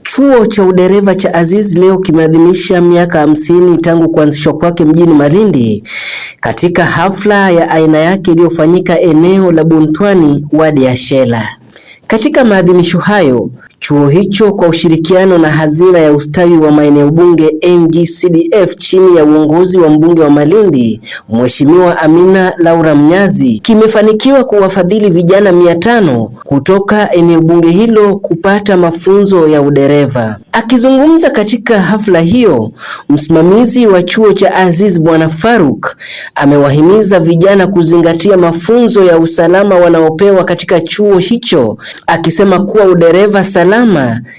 Chuo cha udereva cha Aziz leo kimeadhimisha miaka 50 tangu kuanzishwa kwake mjini Malindi katika hafla ya aina yake iliyofanyika eneo la Buntwani, wadi ya Shela. Katika maadhimisho hayo, chuo hicho kwa ushirikiano na hazina ya ustawi wa maeneo bunge NGCDF chini ya uongozi wa mbunge wa Malindi, Mheshimiwa Amina Laura Mnyazi, kimefanikiwa kuwafadhili vijana 500 kutoka eneo bunge hilo kupata mafunzo ya udereva. Akizungumza katika hafla hiyo, msimamizi wa chuo cha Aziz Bwana Faruk amewahimiza vijana kuzingatia mafunzo ya usalama wanaopewa katika chuo hicho, akisema kuwa udereva salama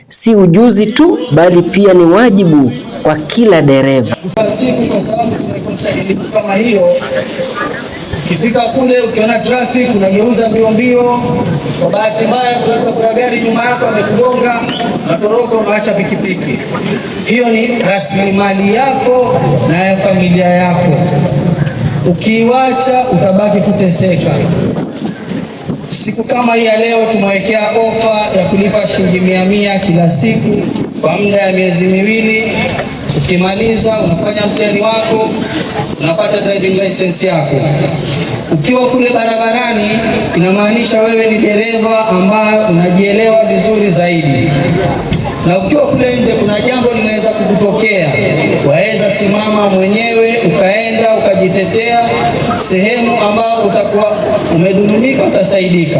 si ujuzi tu bali pia ni wajibu kwa kila dereva. Kwa sababu tumekosa elimu kama hiyo, ukifika kule ukiona traffic unageuza mbio, kwa bahati mbaya kuna gari nyuma yako amekugonga, unatoroka unaacha pikipiki. Hiyo ni rasilimali yako na ya familia yako. Ukiiacha utabaki kuteseka. Siku kama hii ya leo tumewekea ofa ya kulipa shilingi 100 kila siku kwa muda ya miezi 2. Ukimaliza unafanya mtihani wako, unapata driving license yako. Ukiwa kule barabarani inamaanisha wewe ni dereva ambaye unajielewa vizuri zaidi. Na ukiwa kule nje kuna jambo linaweza kukutokea, waweza simama mwenyewe ukaenda ukajitetea, sehemu ambao utakuwa umedhulumika utasaidika.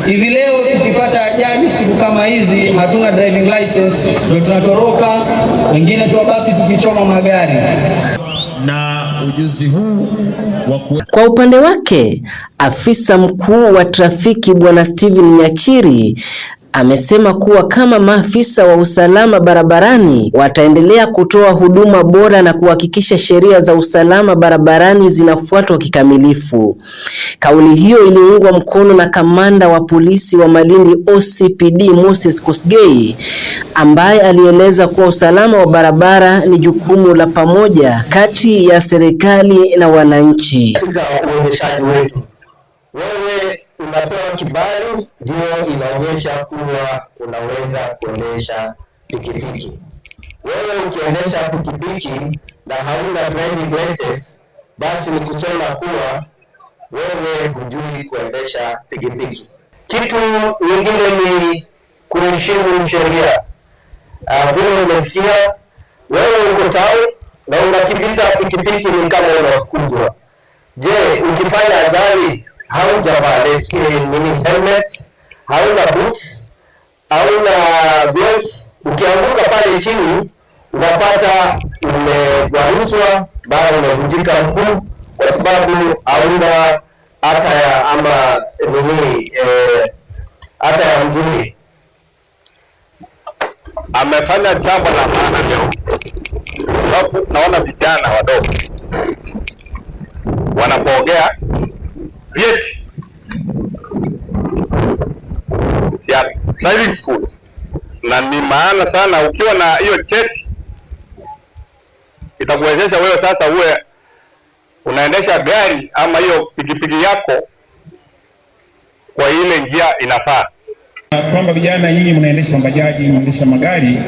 Hivi leo tukipata ajali siku kama hizi hatuna driving license, ndio tunatoroka, wengine tuwabaki tukichoma magari. Na ujuzi huu kwa upande wake, afisa mkuu wa trafiki Bwana Steven Nyachiri amesema kuwa kama maafisa wa usalama barabarani wataendelea kutoa huduma bora na kuhakikisha sheria za usalama barabarani zinafuatwa kikamilifu. Kauli hiyo iliungwa mkono na kamanda wa polisi wa Malindi OCPD Moses Kosgei, ambaye alieleza kuwa usalama wa barabara ni jukumu la pamoja kati ya serikali na wananchi. Katika uendeshaji wetu, wewe unapewa kibali ndio inaonyesha kuwa unaweza kuendesha pikipiki. Wewe ukiendesha pikipiki na hauna driving license, basi ni kusema kuwa wewe hujui kuendesha pikipiki. Kitu nyingine ni kuheshimu sheria. Vile umefikia wewe uko town na unakimbiza pikipiki ni kama unafukuzwa. Je, ukifanya ajali haujavaa helmet, hauna boots, hauna gloves, ukianguka pale chini unapata umegwaruzwa, bado unavunjika mguu kwa sababu hauna hata ya ama hata ya mguu. Amefanya jambo la maana leo, sababu naona vijana wadogo wanapoongea vyeti ya driving schools, na ni maana sana. Ukiwa na hiyo cheti itakuwezesha wewe sasa uwe unaendesha gari ama hiyo pikipiki yako kwa ile njia inafaa. Kwamba vijana nyinyi mnaendesha bajaji, mnaendesha magari,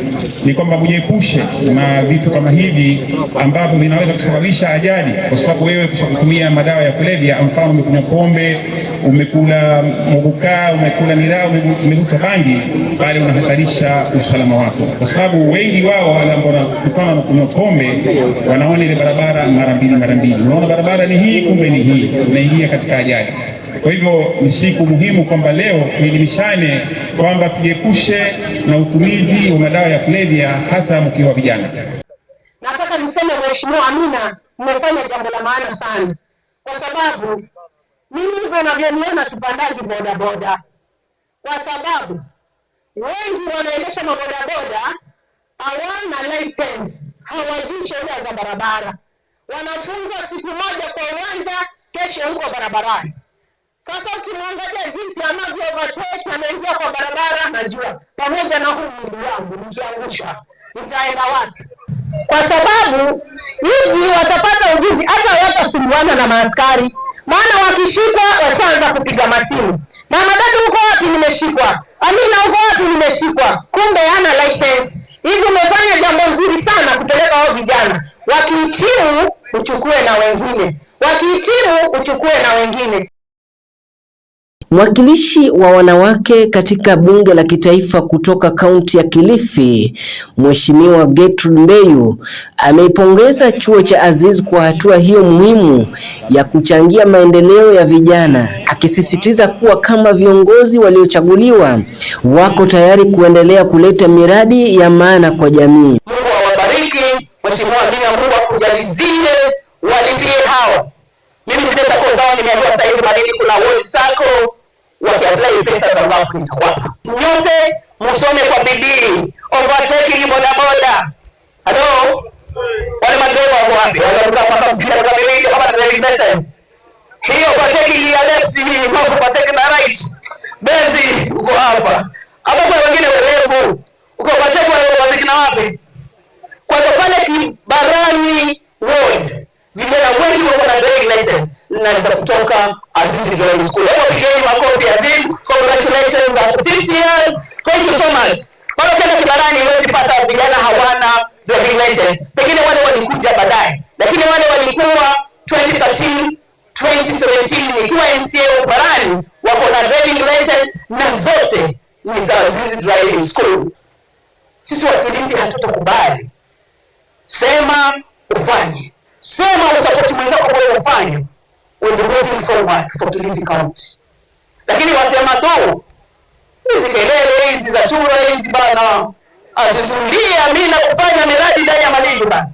ni kwamba mjiepushe na vitu kama hivi ambavyo vinaweza kusababisha ajali, kwa sababu wewe kutumia madawa ya kulevya, mfano umekunywa pombe, umekula mobuka, umekula miraa, umevuta bangi, bali unahatarisha usalama wako, kwa sababu wengi wao wale ambao wanakunywa pombe wanaona ile barabara mara mbili. Unaona barabara ni hii, kumbe ni hii, unaingia katika ajali. Kwa hivyo ni siku muhimu kwamba leo tuelimishane kwamba tujiepushe na utumizi wa madawa ya kulevya, hasa mkiwa vijana. Nataka niseme Mheshimiwa Amina, mmefanya jambo la maana sana, kwa sababu mimi hivyo navyoniona sipandaji bodaboda, kwa sababu wengi wanaendesha mabodaboda hawana license, hawajui sheria za barabara, wanafunzwa siku moja kwa uwanja, kesho huko barabarani. Sasa ukimwangalia jinsi anavyo overtake anaingia kwa barabara, najua pamoja na huu mwili wangu nikiangusha nitaenda wapi? Kwa sababu hivi watapata ujuzi, hata watasumbuana na maaskari, maana wakishikwa washaanza kupiga masimu, mama dada uko wapi, nimeshikwa, Amina uko wapi, nimeshikwa, kumbe hana license. Hivi umefanya jambo nzuri sana kupeleka hao vijana, wakihitimu uchukue na wengine, wakihitimu uchukue na wengine. Mwakilishi wa wanawake katika bunge la kitaifa kutoka kaunti ya Kilifi, Mheshimiwa Gertrude Mbeyu, ameipongeza chuo cha Aziz kwa hatua hiyo muhimu ya kuchangia maendeleo ya vijana, akisisitiza kuwa kama viongozi waliochaguliwa wako tayari kuendelea kuleta miradi ya maana kwa jamii. Mungu awabariki, Mheshimiwa Amina, Mungu akujalizie, walipie hao. Mimi nitenda kwa zao nimeambiwa sasa hivi Malindi kuna World Circle wakiapply pesa za ngafu nitawapa. Nyote msome kwa bidii. Overtaking bodaboda. Hello? Wale madereva wako wapi? Wanaruka mpaka mzima kamili kama driving license. Hiyo overtaking ya left hii, no overtaking na right. Bezi uko hapa. Hapa kwa wengine werevu. Uko overtaking na wapi? Kwa sababu pale Kibarani Road vijana wengi wako na driving license na za kutoka Aziz Driving School. Hebu pigeni makofi Aziz. Congratulations after 50 years. Thank you so much. Bado kenda Kibarani huwezi pata vijana hawana driving license. Pengine wale walikuja baadaye. Lakini wale walikuwa 2013, 2017 ikiwa MCA Kibarani wako na driving license na zote ni za Aziz Driving School. Sisi Wakilifi hatutakubali. Sema ufanye. Sema usapoti mwenzako kwa ufanye. We're moving forward for Kilifi County. Lakini wasema tu hizi kelele hizi za chura hizi bana azizulia mimi na kufanya miradi ndani ya Malindi bana.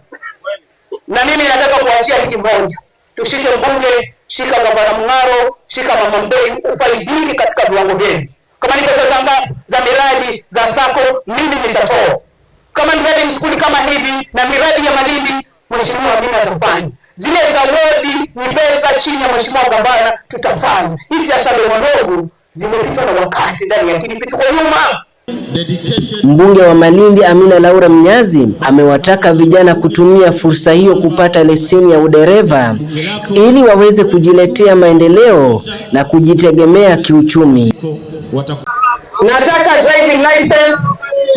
Na mimi nataka kuachia hiki moja. Tushike mbunge, shika gavana Mng'aro, shika mama Mbeyu, ufaidiki katika viwango vyenu. Kama ni pesa za miradi za sako mimi nitatoa. Kama ni miradi msukuli kama hivi na miradi ya Malindi Mheshimiwa Amina atafanya. Zile za wodi ni pesa chini ya Mheshimiwa gavana tutafanya. Hizi siasa ndogo zimepitwa na wakati ndani ya Kilifi tuko nyuma. Mbunge wa Malindi Amina Laura Mnyazi amewataka vijana kutumia fursa hiyo kupata leseni ya udereva ili waweze kujiletea maendeleo na kujitegemea kiuchumi. Nataka driving license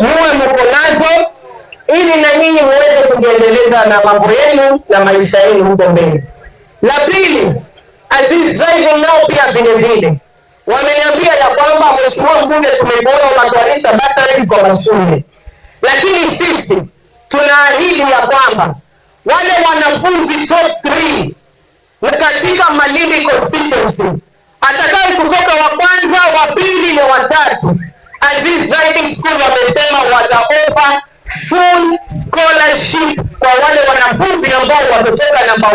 muwe mko nazo ili na nyinyi muweze kujiendeleza na mambo yenu na maisha yenu huko mbele. La pili, Aziz Driving nao pia vile vile wameniambia ya kwamba Mheshimiwa mbunge tumekuona unatoanisha batteries kwa mashule. Lakini sisi tunaahidi ya kwamba wale wanafunzi top 3 katika Malindi constituency atakaye kutoka wa kwanza, wa pili na wa tatu, Aziz Driving School wamesema wataofa full scholarship kwa wale wanafunzi ambao watotoka number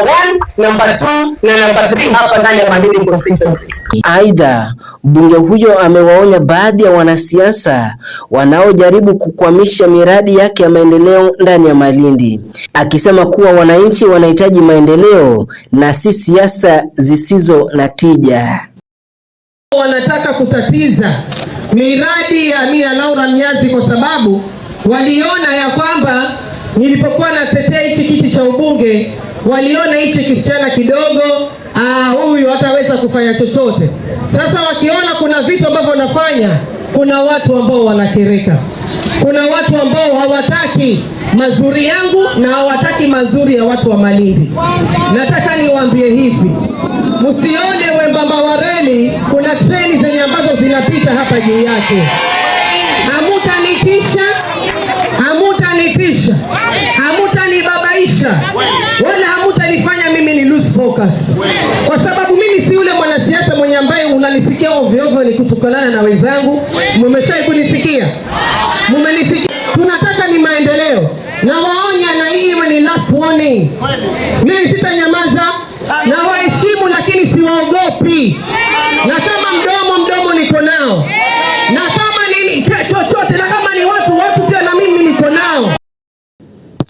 1, number 2 na number 3 hapa ndani ya Malindi constituency. Aidha, mbunge huyo amewaonya baadhi ya wanasiasa wanaojaribu kukwamisha miradi yake ya maendeleo ndani ya Malindi, akisema kuwa wananchi wanahitaji maendeleo na si siasa zisizo na tija. Wanataka kutatiza miradi ya Amina Laura Mnyazi kwa sababu waliona ya kwamba nilipokuwa natetea hichi kiti cha ubunge, waliona hichi kisichana kidogo, huyu hataweza kufanya chochote. Sasa wakiona kuna vitu ambavyo nafanya, kuna watu ambao wanakereka. Kuna watu ambao hawataki mazuri yangu na hawataki mazuri ya watu wa Malindi. Nataka niwaambie hivi, msione wembamba wa reli, kuna treni zenye ambazo zinapita hapa juu yake. Hamutanitisha, hamutanibabaisha, wala hamutanifanya mimi ni lose focus. Kwa sababu mimi si yule mwanasiasa mwenye ambaye unanisikia ovyo ovyo nikutukanana na wenzangu. Mmeshawahi kunisikia? Mmenisikia? Tunataka ni maendeleo. Na waonya na hiyo ni last warning. Mimi sitanyamaza na waheshimu, lakini siwaogopi. Na kama mdomo niko nao. Na kama ni chochote, na kama ni watu pia na mimi niko nao.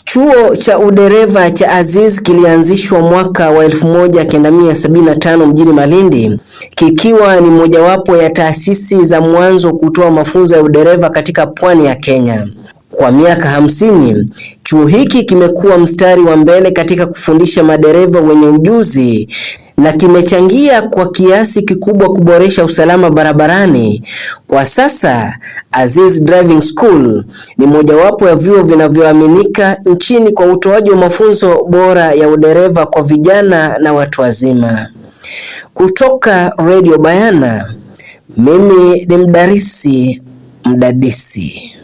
Chuo cha udereva cha Aziz kilianzishwa mwaka wa 1975 mjini Malindi, kikiwa ni mojawapo ya taasisi za mwanzo kutoa mafunzo ya udereva katika pwani ya Kenya. Kwa miaka 50, chuo hiki kimekuwa mstari wa mbele katika kufundisha madereva wenye ujuzi na kimechangia kwa kiasi kikubwa kuboresha usalama barabarani. Kwa sasa, Aziz Driving School ni mojawapo ya vyuo vinavyoaminika nchini kwa utoaji wa mafunzo bora ya udereva kwa vijana na watu wazima. Kutoka Radio Bayana, mimi ni Mdarisi Mdadisi.